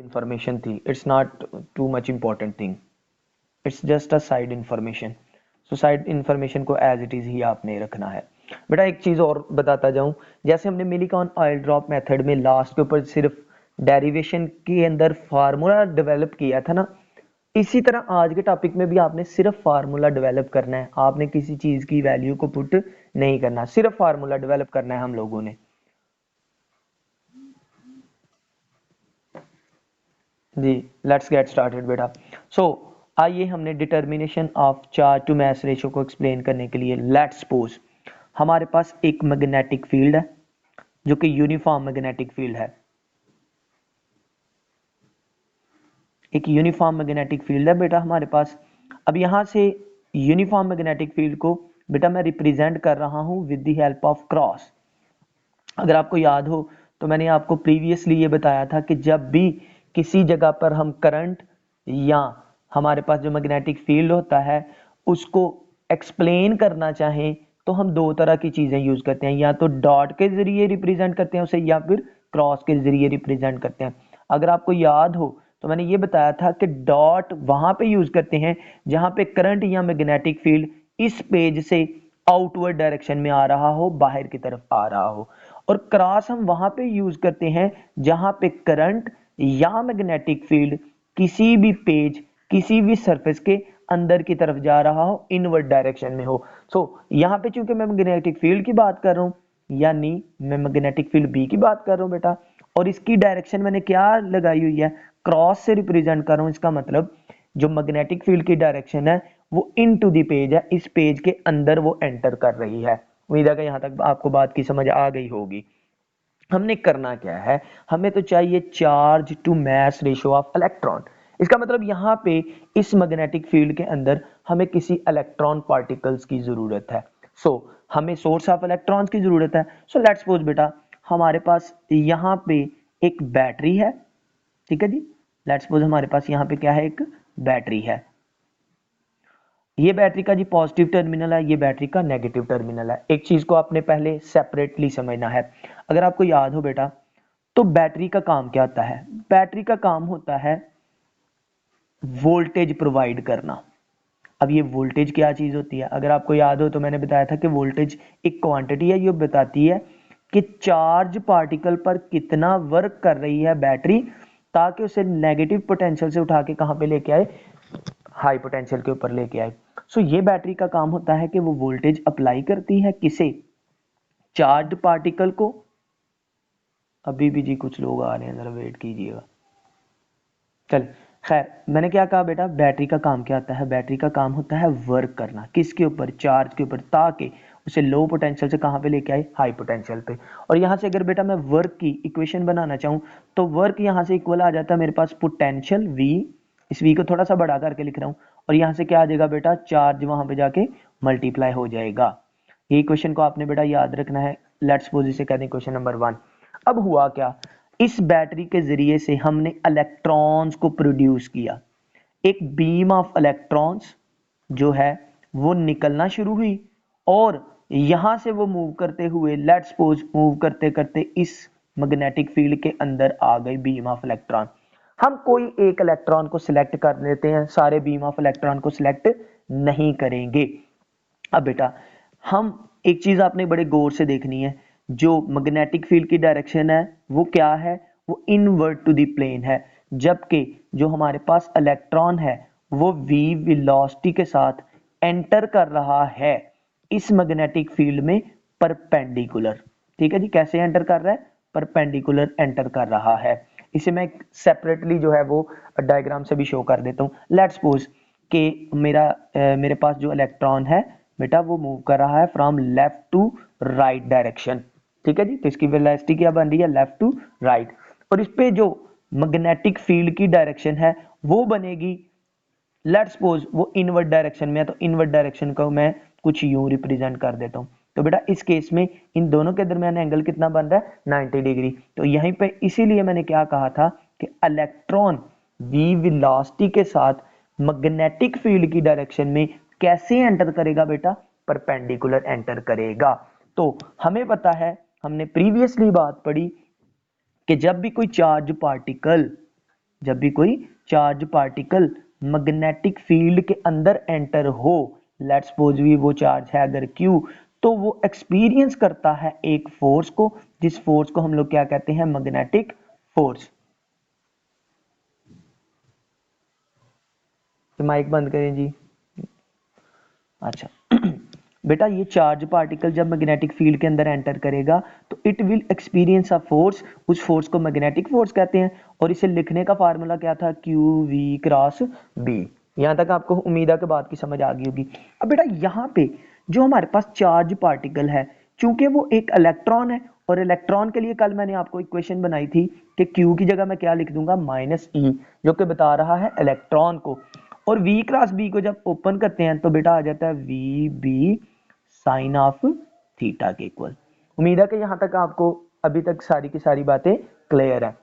Information थी, it's not too much important thing, it's just a side information. So side information को as it is he आपने रखना है। बेटा एक चीज और बताता जाऊं, जैसे हमने मिलिकॉन ऑयल ड्रॉप मेथड में लास्ट के ऊपर सिर्फ डेरिवेशन के अंदर फार्मूला डेवलप किया था ना, इसी तरह आज के टॉपिक में भी आपने सिर्फ फार्मूला डेवलप करना है, आपने किसी चीज की वैल्यू को पुट नहीं करना, सिर्फ फार्मूला डेवलप करना है हम लोगों ने। जी लेट्स गेट स्टार्टेड बेटा। सो आइए हमने determination of charge to mass ratio को एक्सप्लेन करने के लिए लेट्स सपोज हमारे पास एक मैग्नेटिक फील्ड है जो कि यूनिफॉर्म मैग्नेटिक फील्ड है, एक यूनिफॉर्म मैग्नेटिक फील्ड है बेटा हमारे पास। अब यहां से यूनिफॉर्म मैग्नेटिक फील्ड को बेटा मैं रिप्रेजेंट कर रहा हूं with the help of cross. अगर आपको याद हो तो मैंने आपको प्रीवियसली ये बताया था कि जब भी किसी जगह पर हम करंट या हमारे पास जो मैग्नेटिक फील्ड होता है उसको एक्सप्लेन करना चाहें तो हम दो तरह की चीजें यूज करते हैं, या तो डॉट के जरिए रिप्रेजेंट करते हैं उसे या फिर क्रॉस के जरिए रिप्रेजेंट करते हैं। अगर आपको याद हो तो मैंने ये बताया था कि डॉट वहां पे यूज करते हैं जहां पे करंट या मैग्नेटिक फील्ड इस पेज से आउटवर्ड डायरेक्शन में आ रहा हो, बाहर की तरफ आ रहा हो, और क्रॉस हम वहां पे यूज करते हैं जहां पे करंट या मैग्नेटिक फील्ड किसी भी पेज किसी भी सरफेस के अंदर की तरफ जा रहा हो, इनवर्ड डायरेक्शन में हो। सो यहाँ पे चूंकि मैं मैग्नेटिक फील्ड की बात कर रहा हूं यानी मैं मैग्नेटिक फील्ड बी की बात कर रहा हूं बेटा, और इसकी डायरेक्शन मैंने क्या लगाई हुई है, क्रॉस से रिप्रेजेंट कर रहा हूं। इसका मतलब जो मैग्नेटिक फील्ड की डायरेक्शन है वो इनटू द पेज है, इस पेज के अंदर वो एंटर कर रही है। उम्मीद है कि यहां तक आपको बात की समझ आ गई होगी। हमने करना क्या है, हमें तो चाहिए charge to mass ratio of electron. इसका मतलब यहाँ पे इस मैग्नेटिक फील्ड के अंदर हमें किसी इलेक्ट्रॉन पार्टिकल्स की जरूरत है। सो हमें सोर्स ऑफ इलेक्ट्रॉन्स की जरूरत है। सो लेट्स सपोज बेटा हमारे पास यहाँ पे एक बैटरी है, ठीक है जी। लेट्स सपोज हमारे पास यहाँ पे क्या है, एक बैटरी है। ये बैटरी का जी पॉजिटिव टर्मिनल है, ये बैटरी का नेगेटिव टर्मिनल है। एक चीज को आपने पहले सेपरेटली समझना है। अगर आपको याद हो बेटा तो बैटरी का काम क्या होता है, बैटरी का काम होता है वोल्टेज प्रोवाइड करना। अब ये वोल्टेज क्या चीज होती है, अगर आपको याद हो तो मैंने बताया था कि वोल्टेज एक क्वांटिटी है, ये बताती है कि चार्ज पार्टिकल पर कितना वर्क कर रही है बैटरी, ताकि उसे नेगेटिव पोटेंशियल से उठा के कहां पे लेके आए, हाई पोटेंशियल के ऊपर लेके आए। सो ये बैटरी का काम होता है कि वो वोल्टेज अप्लाई करती है किसे, चार्ज पार्टिकल को। अभी भी जी कुछ लोग आ रहे हैं, जरा वेट कीजिएगा। चल खैर, मैंने क्या कहा बेटा, बैटरी का काम क्या होता है, बैटरी का काम होता है वर्क करना किसके ऊपर, चार्ज के ऊपर, ताकि उसे लो पोटेंशियल से कहां पे लेके आए, हाई पोटेंशियल पे। और यहां से अगर बेटा मैं वर्क की इक्वेशन बनाना चाहूं तो वर्क यहां से इक्वल आ जाता है मेरे पास पोटेंशियल V, इस V को थोड़ा सा बढ़ा करके लिख रहा हूं, और यहां से क्या आ जाएगा बेटा, चार्ज वहां पे जाके मल्टीप्लाई हो जाएगा। ये इक्वेशन को आपने बेटा याद रखना है। लेट्स सपोज इसे कहते हैं क्वेश्चन नंबर 1। अब हुआ क्या, इस बैटरी के जरिए से हमने इलेक्ट्रॉन्स को प्रोड्यूस किया, एक बीम ऑफ इलेक्ट्रॉन्स जो है वो निकलना शुरू हुई, और यहां से वो मूव करते हुए लेट्स सपोज मूव करते करते इस मैग्नेटिक फील्ड के अंदर आ गई बीम ऑफ इलेक्ट्रॉन। हम कोई एक इलेक्ट्रॉन को सिलेक्ट कर लेते हैं, सारे बीम ऑफ इलेक्ट्रॉन को सिलेक्ट नहीं करेंगे। अब बेटा हम एक चीज आपने बड़े गौर से देखनी है, जो मैग्नेटिक फील्ड की डायरेक्शन है वो क्या है, वो इनवर्ड टू द प्लेन है, जबकि जो हमारे पास इलेक्ट्रॉन है वो v वेलोसिटी के साथ एंटर कर रहा है इस मैग्नेटिक फील्ड में परपेंडिकुलर। ठीक है जी, कैसे एंटर कर रहा है, परपेंडिकुलर एंटर कर रहा है। इसे मैं सेपरेटली जो है वो डायग्राम से भी शो कर देता हूं। लेट्स सपोज कि मेरे पास जो इलेक्ट्रॉन है बेटा वो मूव कर रहा है from left to right direction. ठीक है जी, तो इसकी वेलोसिटी क्या बन रही है, लेफ्ट टू राइट, और इस पे जो मैग्नेटिक फील्ड की डायरेक्शन है वो बनेगी, लेट्स सपोज वो इनवर्ड डायरेक्शन में है, तो इनवर्ड डायरेक्शन को मैं कुछ यूं रिप्रेजेंट कर देता हूं। तो बेटा इस केस में इन दोनों के दरमियान एंगल कितना बन रहा है, 90 डिग्री। तो यहीं पे इसीलिए मैंने क्या कहा था कि इलेक्ट्रॉन v वेलोसिटी के साथ मैग्नेटिक फील्ड की डायरेक्शन में कैसे एंटर करेगा बेटा, परपेंडिकुलर एंटर करेगा। तो हमें पता है, हमने प्रीवियसली बात पढ़ी कि जब भी कोई चार्ज पार्टिकल जब भी कोई चार्ज पार्टिकल मैग्नेटिक फील्ड के अंदर एंटर हो, लेट्स सपोज भी वो चार्ज है अगर Q, तो वो एक्सपीरियंस करता है एक फोर्स को, जिस फोर्स को हम लोग क्या कहते हैं, मैग्नेटिक फोर्स। तो माइक बंद करें जी। अच्छा बेटा ये चार्ज पार्टिकल जब मैग्नेटिक फील्ड के अंदर एंटर करेगा तो it will experience a force, उस फोर्स को मैग्नेटिक फोर्स कहते हैं। और इसे लिखने का फार्मूला क्या था, क्यू वी क्रॉस बी। यहां तक आपको उम्मीद है कि बात की समझ आ गई होगी। अब बेटा यहाँ पे जो हमारे पास चार्ज पार्टिकल है, चूंकि वो एक इलेक्ट्रॉन है, और इलेक्ट्रॉन के लिए कल मैंने आपको इक्वेशन बनाई थी कि Q की जगह मैं क्या लिख दूंगा, -E, जो कि बता रहा है इलेक्ट्रॉन को। और V क्रॉस B को जब ओपन करते हैं तो बेटा आ जाता है V B sine of theta के इक्वल। उम्मीद है कि यहां तक आपको अभी तक सारी की सारी बातें क्लियर है।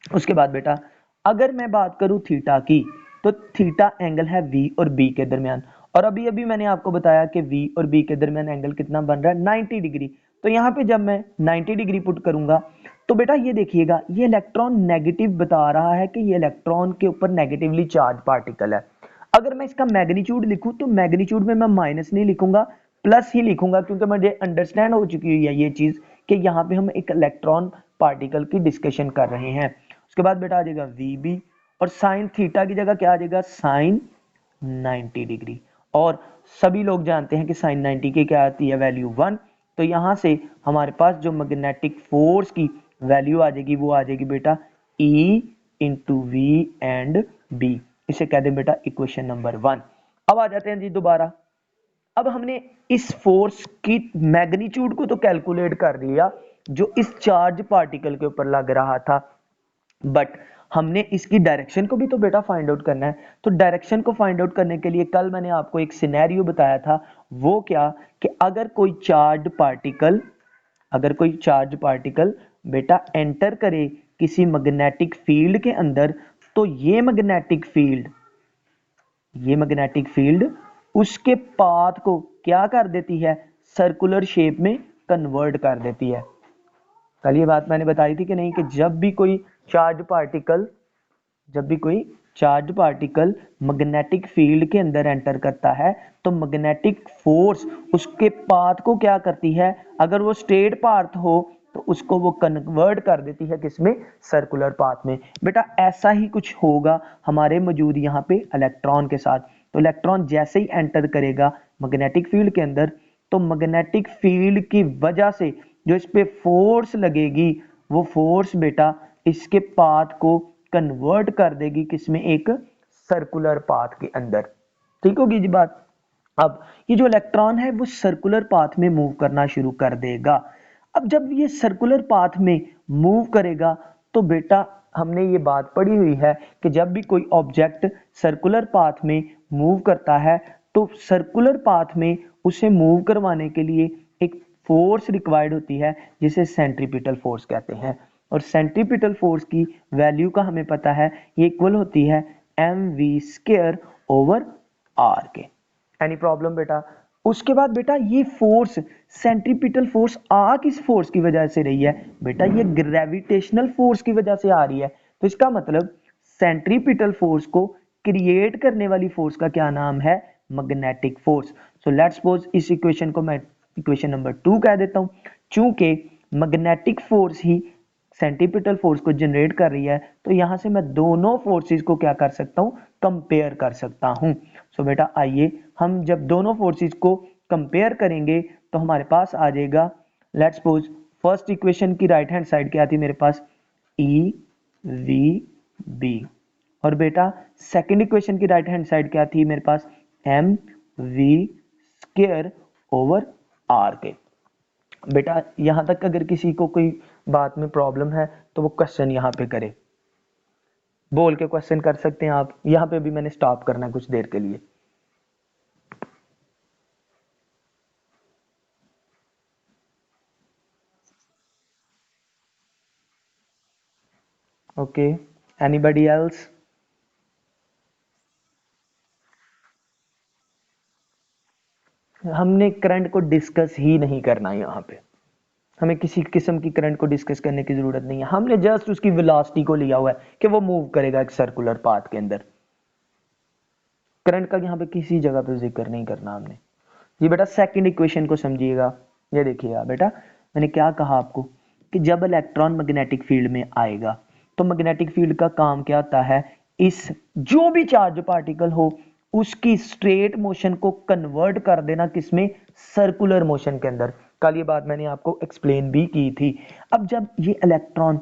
उसके बाद बेटा अगर मैं बात करूं थीटा की, तो थीटा एंगल है V और B के दरमियान, और अभी अभी मैंने आपको बताया कि V और B के दरमियान एंगल कितना बन रहा है, 90 डिग्री। तो यहाँ पे जब मैं 90 डिग्री पुट करूंगा तो बेटा ये देखिएगा, ये इलेक्ट्रॉन नेगेटिव बता रहा है कि ये इलेक्ट्रॉन के ऊपर नेगेटिवली चार्ज पार्टिकल है। अगर मैं इसका मैग्नीट्यूड लिखूं तो मैग्नीट्यूड में मैं माइनस नहीं लिखूंगा, प्लस ही लिखूंगा, क्योंकि मुझे अंडरस्टैंड हो चुकी हुई है ये चीज कि यहाँ पे हम एक इलेक्ट्रॉन पार्टिकल की डिस्कशन कर रहे हैं। उसके बाद बेटा आ जाएगा वी बी, और साइन थीटा की जगह क्या आ जाएगा, साइन 90 डिग्री। और सभी लोग जानते हैं कि साइन 90 की क्या आती है, वैल्यू 1। तो यहां से हमारे पास जो मैग्नेटिक फोर्स की वैल्यू आ जाएगी वो आ जाएगी बेटा E into V and B. इसे कह दें बेटा इक्वेशन नंबर 1। अब आ जाते हैं जी दोबारा। अब हमने इस फोर्स की मैग्नीट्यूड को तो कैलकुलेट कर लिया जो इस चार्ज पार्टिकल के ऊपर लग रहा था, बट हमने इसकी डायरेक्शन को भी तो बेटा फाइंड आउट करना है। तो डायरेक्शन को फाइंड आउट करने के लिए कल मैंने आपको एक सिनेरियो बताया था, वो क्या कि अगर कोई चार्ज पार्टिकल, अगर कोई चार्ज पार्टिकल बेटा एंटर करे किसी मैग्नेटिक फील्ड के अंदर, तो ये मैग्नेटिक फील्ड उसके पाथ को क्या कर देती है, सर्कुलर शेप में कन्वर्ट कर देती है। कल ये बात मैंने बताई थी कि नहीं, कि जब भी कोई चार्ज पार्टिकल मैग्नेटिक फील्ड के अंदर एंटर करता है तो मैग्नेटिक फोर्स उसके पाथ को क्या करती है, अगर वो स्ट्रेट पाथ हो तो उसको वो कन्वर्ट कर देती है किसमें, सर्कुलर पाथ में। बेटा ऐसा ही कुछ होगा हमारे मौजूद यहाँ पे इलेक्ट्रॉन के साथ। तो इलेक्ट्रॉन जैसे ही एंटर करेगा मैग्नेटिक फील्ड के अंदर, तो मैग्नेटिक फील्ड की वजह से जो इस पे फोर्स लगेगी, वो फोर्स बेटा इसके पाथ को कन्वर्ट कर देगी किसमें, एक सर्कुलर पाथ के अंदर। ठीक होगी जी बात। अब ये जो इलेक्ट्रॉन है वो सर्कुलर पाथ में मूव करना शुरू कर देगा। अब जब ये सर्कुलर पाथ में मूव करेगा तो बेटा हमने ये बात पढ़ी हुई है कि जब भी कोई ऑब्जेक्ट सर्कुलर पाथ में मूव करता है तो सर्कुलर पाथ में उसे मूव करवाने के लिए एक फोर्स रिक्वायर्ड होती है जिसे सेंट्रीपिटल फोर्स कहते हैं। और सेंट्रीपिटल फोर्स की वैल्यू का हमें पता है, ये इक्वल होती है mv² ओवर r के। एनी प्रॉब्लम बेटा। उसके बाद बेटा ये फोर्स, सेंट्रीपिटल फोर्स आ किस फोर्स की वजह से रही है, बेटा ये ग्रेविटेशनल फोर्स की वजह से आ रही है। तो इसका मतलब सेंट्रीपिटल फोर्स को क्रिएट करने वाली फोर्स का क्या नाम है, magnetic force. So let's suppose इस इक्वेशन को मैं इक्वेशन नंबर 2 कह देता हूं। चूंकि मैग्नेटिक फोर्स ही सेंट्रीपिटल फोर्स को जनरेट कर रही है, तो यहां से मैं दोनों फोर्सेस को क्या कर सकता हूं, कंपेयर कर सकता हूं। सो बेटा आइए हम जब दोनों फोर्सेस को कंपेयर करेंगे तो हमारे पास आ जाएगा, लेट्स सपोज फर्स्ट इक्वेशन की राइट हैंड साइड क्या थी मेरे पास, ई वी बी, और बेटा सेकंड इक्वेशन की राइट हैंड साइड क्या थी मेरे पास, M V square over R के। बेटा यहां तक अगर किसी को कोई बात में प्रॉब्लम है तो वो क्वेश्चन यहाँ पे करे, बोल के क्वेश्चन कर सकते हैं आप। यहाँ पे भी मैंने स्टॉप करना है कुछ देर के लिए। Okay, anybody else. हमने करंट को डिस्कस ही नहीं करना यहाँ पे, हमें किसी किस्म की करंट को डिस्कस करने की जरूरत नहीं है, हमने जस्ट उसकी वेलोसिटी को लिया हुआ है कि वो मूव करेगा एक सर्कुलर पाथ के अंदर। करंट का यहाँ पे किसी जगह पे जिक्र नहीं करना हमने। ये बेटा सेकंड इक्वेशन को समझिएगा। ये देखिएगा बेटा, मैंने क्या कहा आपको कि जब इलेक्ट्रॉन मैग्नेटिक फील्ड में आएगा तो मैग्नेटिक फील्ड का काम क्या होता है, इस जो भी चार्ज पार्टिकल हो उसकी स्ट्रेट मोशन को कन्वर्ट कर देना किसमें, सर्कुलर मोशन के अंदर। कल ये बात मैंने आपको एक्सप्लेन भी की थी। अब जब ये इलेक्ट्रॉन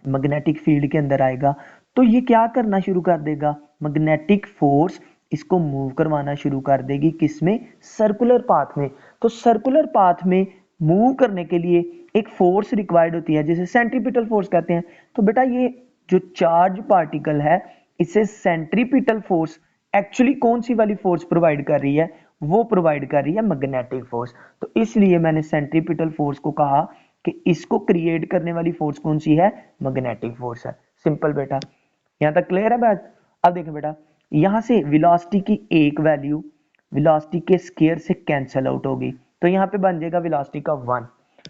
मैग्नेटिक फील्ड के अंदर आएगा तो ये क्या करना शुरू कर देगा, मैग्नेटिक फोर्स इसको मूव करवाना शुरू कर देगी किसमें, सर्कुलर पाथ में। तो सर्कुलर पाथ में मूव करने के लिए एक फोर्स रिक्वायर्ड होती है जिसे सेंट्रीपिटल फोर्स कहते हैं। तो बेटा ये जो चार्ज पार्टिकल है इसे सेंट्रीपिटल फोर्स एक्चुअली कौन सी वाली फोर्स प्रोवाइड कर रही है, वो प्रोवाइड कर रही है मैग्नेटिक फोर्स। तो इसलिए मैंने सेंट्रीपिटल फोर्स को कहा कि इसको क्रिएट करने वाली फोर्स कौन सी है, मैग्नेटिक फोर्स है। सिंपल बेटा, यहां तक क्लियर है बात। अब देखें बेटा, यहां से वेलोसिटी की एक वैल्यू वेलोसिटी के स्क्वायर से कैंसिल आउट होगी, तो यहां पे बन जाएगा वेलोसिटी का 1।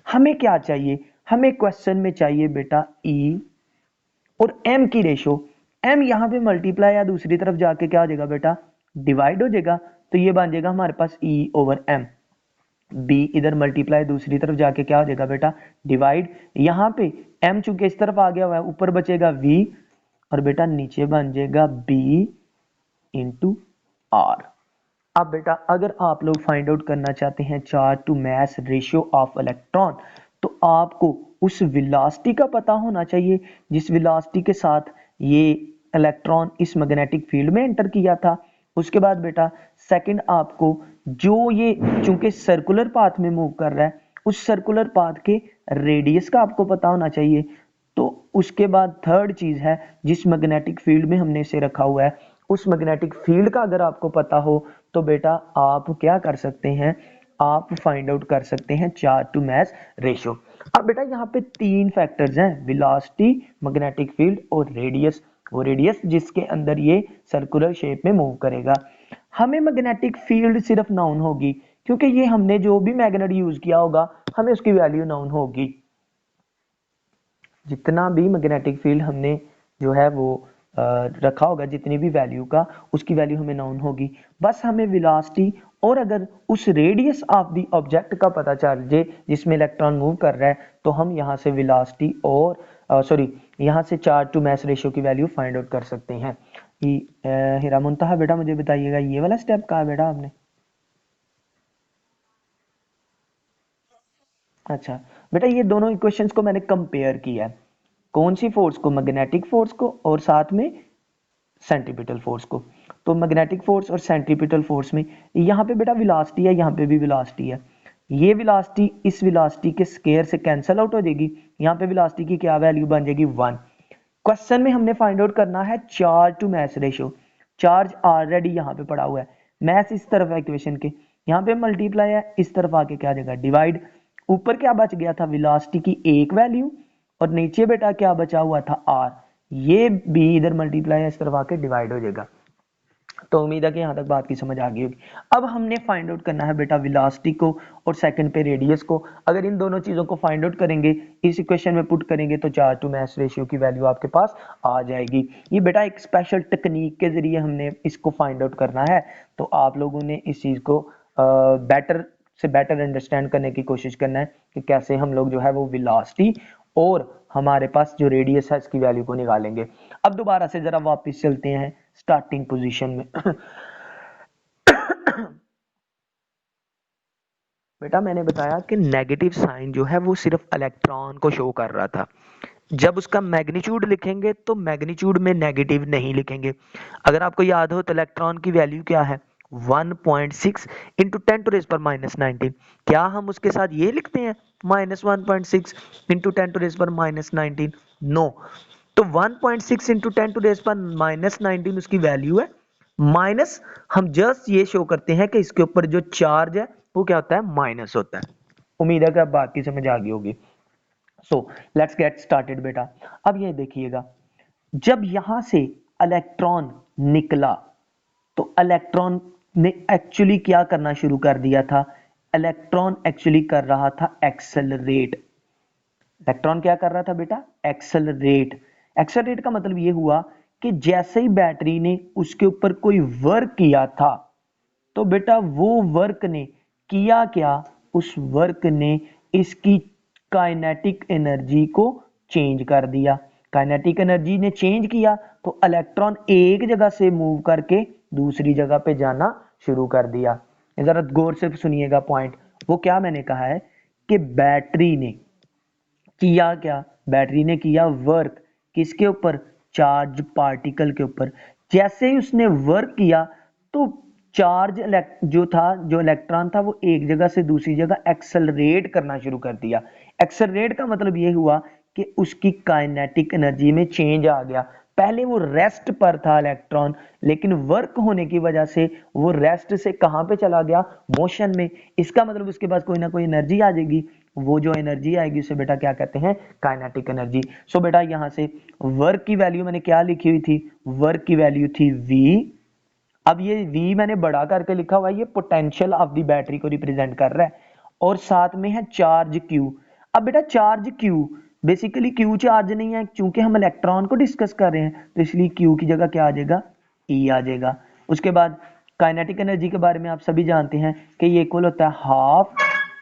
हमें क्या चाहिए, हमें क्वेश्चन में चाहिए बेटा E और m की रेशो। m यहां पे मल्टीप्लाई या दूसरी तरफ जाके क्या हो जाएगा बेटा, डिवाइड हो जाएगा। तो ये बन जाएगा हमारे पास E ओवर m। b इधर मल्टीप्लाई दूसरी तरफ जाके क्या हो जाएगा बेटा, डिवाइड। यहाँ पे m चूंकि इस तरफ आ गया हुआ है, ऊपर बचेगा v और बेटा नीचे बन जाएगा b इंटू r। अब बेटा अगर आप लोग फाइंड आउट करना चाहते हैं charge to mass ratio of electron, तो आपको उस वेलोसिटी का पता होना चाहिए जिस वेलोसिटी के साथ ये इलेक्ट्रॉन इस मैग्नेटिक फील्ड में एंटर किया था। उसके बाद बेटा सेकंड, आपको जो ये चूंकि सर्कुलर पाथ में मूव कर रहा है उस सर्कुलर पाथ के रेडियस का आपको पता होना चाहिए। तो उसके बाद थर्ड चीज है, जिस मैग्नेटिक फील्ड में हमने इसे रखा हुआ है उस मैग्नेटिक फील्ड का अगर आपको पता हो तो बेटा आप क्या कर सकते हैं, आप फाइंड आउट कर सकते हैं चार्ज टू मास रेशियो। अब बेटा यहाँ पे तीन फैक्टर्स हैं, वेलोसिटी, मैग्नेटिक फील्ड और रेडियस। वो रेडियस जिसके अंदर ये सर्कुलर शेप में मूव करेगा। हमें मैग्नेटिक फील्ड सिर्फ नाउन होगी क्योंकि ये हमने जो भी मैग्नेट यूज किया होगा हमें उसकी वैल्यू नाउन होगी। जितना भी मैग्नेटिक फील्ड हमने जो है वो रखा होगा, जितनी भी वैल्यू का, उसकी वैल्यू हमें नाउन होगी। बस हमें वेलोसिटी और अगर उस रेडियस ऑफ द ऑब्जेक्ट का पता चल जाए जिसमें इलेक्ट्रॉन मूव कर रहा है तो हम यहाँ से वेलोसिटी और यहाँ से चार्ज टू मास रेशियो की वैल्यू फाइंड आउट कर सकते हैं। हीरा मुंतहा बेटा मुझे बताइएगा ये वाला स्टेप कहा बेटा आपने। अच्छा बेटा, ये दोनों इक्वेशंस को मैंने कंपेयर किया है। कौन सी फोर्स को, मैग्नेटिक फोर्स को और साथ में सेंट्रीपिटल फोर्स को। तो मैग्नेटिक फोर्स और सेंट्रीपिटल फोर्स में यहाँ पे बेटा वेलोसिटी है, यहाँ पे भी वेलोसिटी है। ये वेलोसिटी इस वेलोसिटी के स्क्वायर से कैंसिल आउट हो जाएगी। यहाँ पे वेलोसिटी की क्या वैल्यू बन जाएगी, 1। क्वेश्चन में हमने फाइंड आउट करना है charge to mass ratio. Charge already यहाँ पे पड़ा हुआ है, मास इस तरफ है इक्वेशन के, यहाँ पे मल्टीप्लाई है, इस तरफ आके क्या जाएगा डिवाइड। ऊपर क्या बच गया था, वेलोसिटी की एक वैल्यू और नीचे बेटा क्या बचा हुआ था, r। ये भी इधर मल्टीप्लाई है, इस तरफ आके डिवाइड हो जाएगा। तो उम्मीद है कि यहाँ तक बात की समझ आ गई होगी। अब हमने फाइंड आउट करना है बेटा वेलोसिटी को और सेकंड पे रेडियस को। अगर इन दोनों चीजों को फाइंड आउट करेंगे, इस इक्वेशन में पुट करेंगे तो चार्ज टू मास रेशियो की वैल्यू आपके पास आ जाएगी। ये बेटा एक स्पेशल टेक्निक के जरिए हमने इसको फाइंड आउट करना है। तो आप लोगों ने इस चीज को बेटर से बेटर अंडरस्टैंड करने की कोशिश करना है कि कैसे हम लोग जो है वो वेलोसिटी और हमारे पास जो रेडियस है इसकी वैल्यू को निकालेंगे। अब दोबारा से जरा वापस चलते हैं स्टार्टिंग पोजीशन में। बेटा मैंने बताया कि नेगेटिव साइन जो है वो सिर्फ इलेक्ट्रॉन को शो कर रहा था। जब उसका मैग्नीट्यूड लिखेंगे तो मैग्नीट्यूड में नेगेटिव नहीं लिखेंगे। अगर आपको याद हो तो इलेक्ट्रॉन की वैल्यू क्या है, 1.6 इंटू 10 टू रेज पर -19। क्या हम उसके साथ ये लिखते हैं -1.6 इंटू 10 टू रेज पर -19? नो। तो 1.6 इंटू 10 टू रेज पर -19 उसकी वैल्यू है। माइनस हम जस्ट ये शो करते हैं कि इसके ऊपर जो चार्ज है वो क्या होता है, माइनस होता है। उम्मीद है कि अब बात की समझ आ गई होगी। सो लेट्स गेट स्टार्टेड बेटा। अब ये देखिएगा, जब यहां से इलेक्ट्रॉन निकला तो इलेक्ट्रॉन ने एक्चुअली क्या करना शुरू कर दिया था, इलेक्ट्रॉन एक्चुअली कर रहा था एक्सेलरेट। इलेक्ट्रॉन क्या कर रहा था बेटा? एक्सेलरेट। एक्सेलरेट का मतलब ये हुआ कि जैसे ही बैटरी ने उसके ऊपर कोई वर्क किया था, तो बेटा वो वर्क ने किया क्या? उस वर्क ने इसकी काइनेटिक एनर्जी को चेंज कर दिया। काइनेटिक एनर्जी ने चेंज किया तो इलेक्ट्रॉन एक जगह से मूव करके दूसरी जगह पे जाना शुरू कर दिया। जरा गौर से सुनिएगा पॉइंट। वो क्या मैंने कहा है कि बैटरी ने किया क्या? बैटरी ने किया वर्क किसके ऊपर? चार्ज पार्टिकल के ऊपर। जैसे ही उसने वर्क किया तो चार्ज जो इलेक्ट्रॉन था वो एक जगह से दूसरी जगह एक्सेलरेट करना शुरू कर दिया। एक्सेलरेट का मतलब ये हुआ कि उसकी काइनेटिक एनर्जी में चेंज आ गया। पहले वो रेस्ट पर था इलेक्ट्रॉन, लेकिन वर्क होने की वजह से वो रेस्ट से कहां पे चला गया? मोशन में। इसका मतलब उसके पास कोई ना कोई एनर्जी आ जाएगी। वो जो एनर्जी आएगी उसे बेटा क्या कहते हैं? Kinetic energy. सो बेटा यहां से वर्क की वैल्यू मैंने क्या लिखी हुई थी? वर्क की वैल्यू थी V। अब ये V मैंने बड़ा करके लिखा हुआ है, ये पोटेंशियल ऑफ द बैटरी को रिप्रेजेंट कर रहा है, और साथ में है चार्ज Q। अब बेटा charge Q, basically Q charge नहीं है, क्योंकि हम इलेक्ट्रॉन को डिस्कस कर रहे हैं, तो इसलिए Q की जगह क्या आ जाएगा? E आ जाएगा। उसके बाद काइनेटिक एनर्जी के बारे में आप सभी जानते हैं कि ये इक्वल होता है हाफ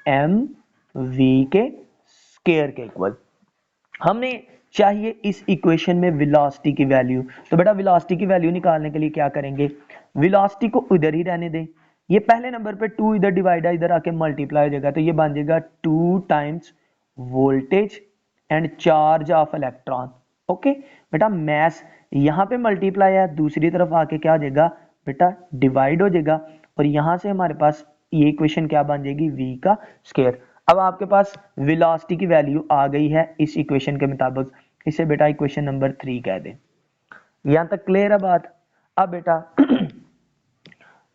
mv के स्क्वायर के इक्वल। हमने चाहिए इस इक्वेशन में वेलोसिटी की वैल्यू, तो बेटा वेलोसिटी की वैल्यू निकालने के लिए क्या करेंगे? वेलोसिटी को उधर ही रहने दें। ये पहले नंबर पे 2 इधर डिवाइड है, इधर आके मल्टीप्लाई हो जाएगा, तो ये बन जाएगा 2 times voltage and charge of electron. Okay बेटा, मैस यहाँ पे मल्टीप्लाई है, दूसरी तरफ आके क्या हो जाएगा बेटा? डिवाइड हो जाएगा, और यहां से हमारे पास ये इक्वेशन क्या बन जाएगी? v का स्क्वायर। अब आपके पास वेलोसिटी की वैल्यू आ गई है इस इक्वेशन के मुताबिक, इसे बेटा इक्वेशन नंबर 3 कह दें। यहां तक क्लियर है बात? अब बेटा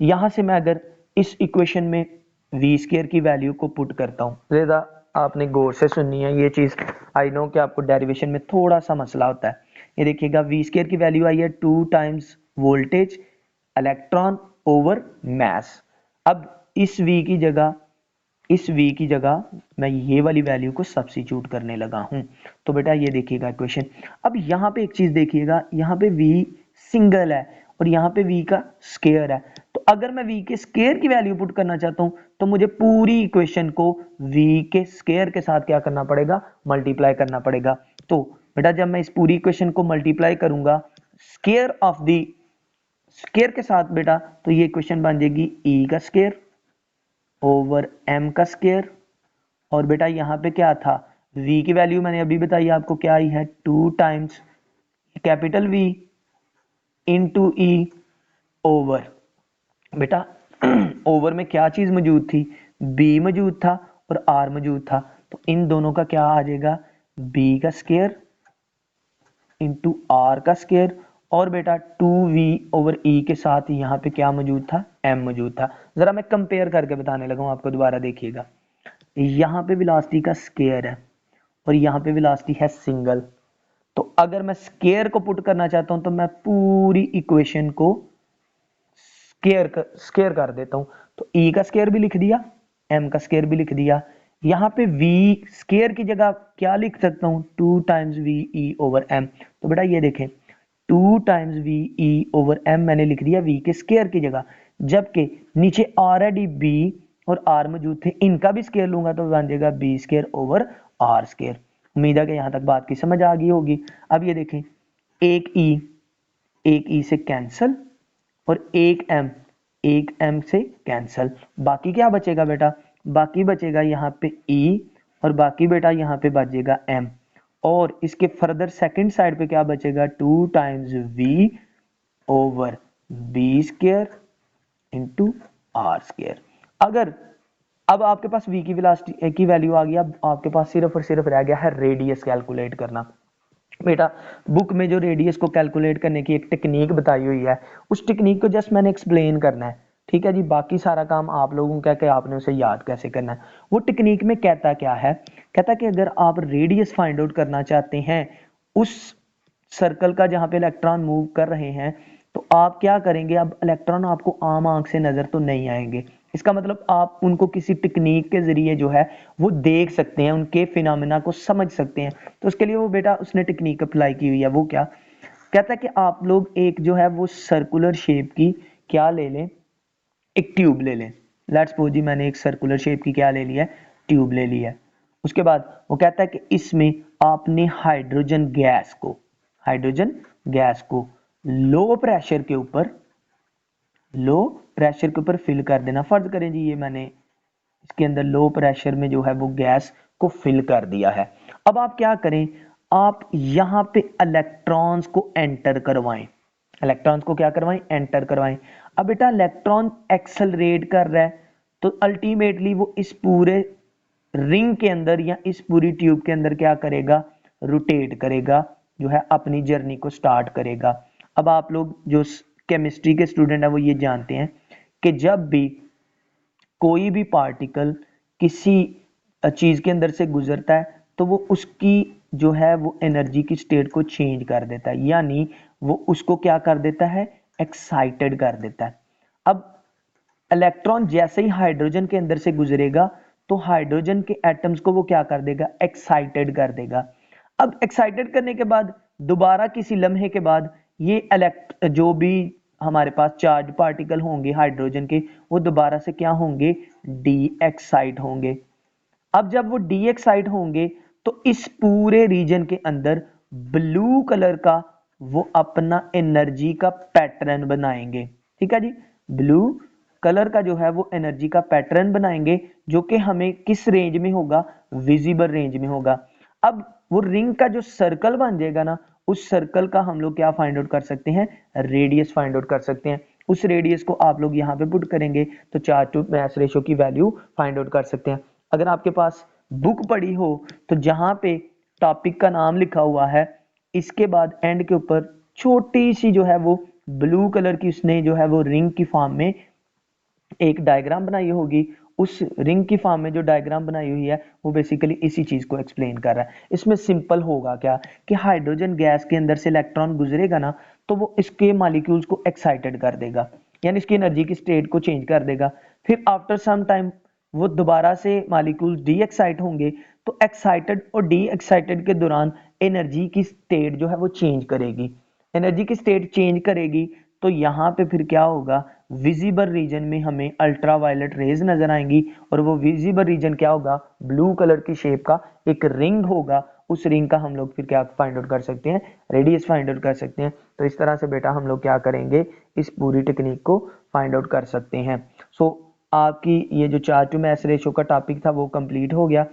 यहां से मैं अगर इस इक्वेशन में v स्क्वायर की वैल्यू को पुट करता हूं, जरा आपने गौर से सुननी है ये चीज। आई नो कि आपको डेरिवेशन में थोड़ा सा मसला होता है। ये देखिएगा v स्क्वायर की वैल्यू आई है 2 times voltage electron over mass. अब इस v की जगह मैं ये वाली वैल्यू को सब्स्टिट्यूट करने लगा हूं, तो बेटा ये देखिएगा इक्वेशन। अब यहाँ पे एक चीज देखिएगा, यहाँ पे v सिंगल है और यहाँ पे v का स्क्वायर है, तो अगर मैं v के स्क्वायर की वैल्यू पुट करना चाहता हूं तो मुझे पूरी इक्वेशन को v के स्क्वायर के साथ क्या करना पड़ेगा? मल्टीप्लाई करना पड़ेगा। तो बेटा जब मैं इस पूरी इक्वेशन को मल्टीप्लाई करूंगा स्क्वायर ऑफ द स्क्वायर के साथ बेटा, तो ये इक्वेशन बन जाएगी e का स्क्वायर ओवर m का स्क्वायर। और बेटा यहाँ पे क्या था? v की वैल्यू मैंने अभी बताई आपको क्या आई है? 2 times capital V into e over बेटा ओवर में क्या चीज मौजूद थी? b मौजूद था और r मौजूद था, तो इन दोनों का क्या आ जाएगा? b का स्क्वायर इंटू r का स्क्वायर, और बेटा 2v ओवर e के साथ यहाँ पे क्या मौजूद था? m मौजूद था। जरा मैं कंपेयर करके बताने लगा हूँ आपको, दोबारा देखिएगा। यहाँ पे वेलोसिटी का स्क्वायर है और यहाँ पे वेलोसिटी है सिंगल, तो अगर मैं स्क्वायर को पुट करना चाहता हूं तो मैं पूरी इक्वेशन को स्क्वायर कर देता हूं, तो e का स्क्वायर भी लिख दिया, m का स्क्वायर भी लिख दिया। यहाँ पे v स्क्वायर की जगह क्या लिख सकता हूं? 2 times v e over m। तो बेटा ये देखें 2 times v e over m मैंने लिख दिया v के स्क्वायर की जगह, जबकि नीचे ऑलरेडी b और r मौजूद थे, इनका भी स्क्वायर लूंगा तो बन जाएगा b square over r square. उम्मीद है कि यहां तक बात की समझ आ गई होगी। अब ये देखें एक e से कैंसल और एक m से कैंसल, बाकी क्या बचेगा बेटा? बाकी बचेगा यहाँ पे e और बाकी बेटा यहाँ पे बचेगा m, और इसके फर्दर सेकंड साइड पे क्या बचेगा? 2 times v over b square into R square. अगर अब आपके पास v की वेलोसिटी की वैल्यू आ गई, अब आपके पास सिर्फ और सिर्फ रह गया है रेडियस कैलकुलेट करना। बेटा बुक में जो रेडियस को कैलकुलेट करने की एक टेक्निक बताई हुई है, उस टेक्निक को जस्ट मैंने एक्सप्लेन करना है, ठीक है जी। बाकी सारा काम आप लोगों का कि आपने उसे याद कैसे करना है। वो टेक्निक में कहता क्या है? कहता कि अगर आप रेडियस फाइंड आउट करना चाहते हैं उस सर्कल का जहां पे इलेक्ट्रॉन मूव कर रहे हैं, तो आप क्या करेंगे? अब इलेक्ट्रॉन आपको आम आंख से नजर तो नहीं आएंगे, इसका मतलब आप उनको किसी टेक्निक के जरिए जो है वो देख सकते हैं, उनके फिनोमेना को समझ सकते हैं। तो उसके लिए वो बेटा उसने टेक्निक अप्लाई की हुई है। वो क्या कहता है कि आप लोग एक जो है वो सर्कुलर शेप की क्या ले लें, एक ट्यूब ले लें। लेट्स सपोज जी मैंने एक सर्कुलर शेप की क्या ले लिया है, ट्यूब ले ली है। उसके बाद वो कहता है कि इसमें आपने हाइड्रोजन गैस को लो प्रेशर के ऊपर फिल कर देना। फर्ज करें जी ये मैंने इसके अंदर लो प्रेशर में जो है वो गैस को फिल कर दिया है। अब आप क्या करें, आप यहां पे इलेक्ट्रॉन्स को एंटर करवाएं। इलेक्ट्रॉन्स को क्या करवाएं, एंटर करवाएं। अब बेटा इलेक्ट्रॉन एक्सेलरेट कर रहा है, तो अल्टीमेटली वो इस पूरे रिंग के अंदर या इस पूरी ट्यूब के अंदर क्या करेगा, रोटेट करेगा, जो है अपनी जर्नी को स्टार्ट करेगा। अब आप लोग जो केमिस्ट्री के स्टूडेंट है वो ये जानते हैं कि जब भी कोई भी पार्टिकल किसी चीज के अंदर से गुजरता है तो वो उसकी जो है वो एनर्जी की स्टेट को चेंज कर देता है, यानी वो उसको क्या कर देता है, एक्साइटेड कर देता है। अब इलेक्ट्रॉन जैसे ही हाइड्रोजन के अंदर से गुजरेगा तो हाइड्रोजन के एटम्स को वो क्या कर देगा, एक्साइटेड कर देगा। अब एक्साइटेड करने के बाद दोबारा किसी लम्हे के बाद ये जो भी हमारे पास चार्ज पार्टिकल होंगे हाइड्रोजन के, वो दोबारा से क्या होंगे, डी एक्साइट होंगे। अब जब वो डी एक्साइट होंगे तो इस पूरे रीजन के अंदर ब्लू कलर का वो अपना एनर्जी का पैटर्न बनाएंगे। ठीक है जी, ब्लू कलर का जो है वो एनर्जी का पैटर्न बनाएंगे, जो कि हमें किस रेंज में होगा, विजिबल रेंज में होगा। अब वो रिंग का जो सर्कल बन जाएगा ना, उस सर्कल का हम लोग क्या फाइंड आउट कर सकते हैं, रेडियस फाइंड आउट कर सकते हैं। उस रेडियस को आप लोग यहाँ पे पुट करेंगे तो चार्ज टू मास रेशियो की वैल्यू फाइंड आउट कर सकते हैं। अगर आपके पास बुक पड़ी हो तो जहां पे टॉपिक का नाम लिखा हुआ है, इसके बाद एंड के ऊपर छोटी सी जो है वो ब्लू कलर की उसने जो है वो रिंग की फॉर्म में एक डायग्राम बनाई होगी। उस रिंग की फॉर्म में जो डायग्राम बनाई हुई है वो बेसिकली इसी चीज को एक्सप्लेन कर रहा है। इसमें सिंपल होगा क्या कि हाइड्रोजन गैस के अंदर से इलेक्ट्रॉन गुजरेगा ना, तो वो इसके मॉलिक्यूल्स को एक्साइटेड कर देगा, यानी इसकी एनर्जी की स्टेट को चेंज कर देगा। फिर आफ्टर सम टाइम वो दोबारा से मॉलिक्यूल्स डी एक्साइट होंगे, तो एक्साइटेड और डी एक्साइटेड के दौरान एनर्जी की स्टेट जो है वो चेंज करेगी। एनर्जी की स्टेट चेंज करेगी तो यहाँ पे फिर क्या होगा, विजिबल रीजन में हमें अल्ट्रावायलेट रेज नजर आएंगी, और वो विजिबल रीजन क्या होगा, ब्लू कलर की शेप का एक रिंग होगा। उस रिंग का हम लोग फिर क्या फाइंड आउट कर सकते हैं, रेडियस फाइंड आउट कर सकते हैं। तो इस तरह से बेटा हम लोग क्या करेंगे, इस पूरी टेक्निक को फाइंड आउट कर सकते हैं। सो आपकी ये जो चार्ज टू मास रेशियो का टॉपिक था वो कंप्लीट हो गया।